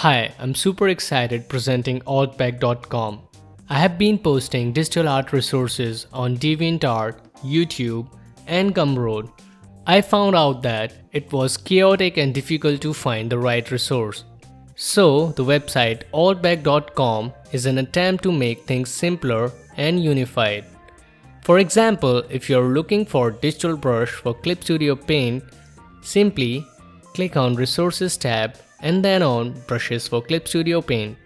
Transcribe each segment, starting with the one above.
Hi, I'm super excited presenting altback.com. I have been posting digital art resources on DeviantArt, YouTube, and Gumroad. I found out that it was chaotic and difficult to find the right resource. So, the website altback.com is an attempt to make things simpler and unified. For example, if you're looking for digital brush for Clip Studio Paint, simply click on Resources tab and then on Brushes for Clip Studio Paint.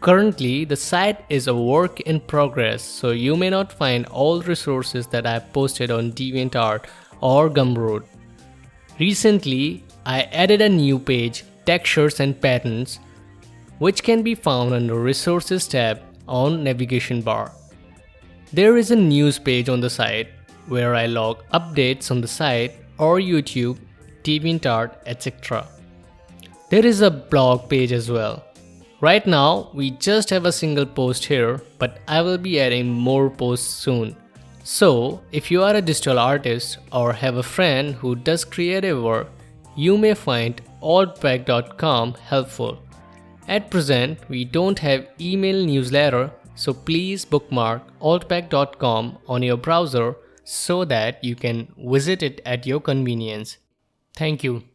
Currently, the site is a work in progress, so you may not find all resources that I have posted on DeviantArt or Gumroad. Recently, I added a new page, Textures and Patterns, which can be found under Resources tab on navigation bar. There is a news page on the site where I log updates on the site or YouTube, DeviantArt, etc. There is a blog page as well. Right now, we just have a single post here, but I will be adding more posts soon. So, if you are a digital artist or have a friend who does creative work, you may find altback.com helpful. At present, we don't have email newsletter, so please bookmark altback.com on your browser so that you can visit it at your convenience. Thank you.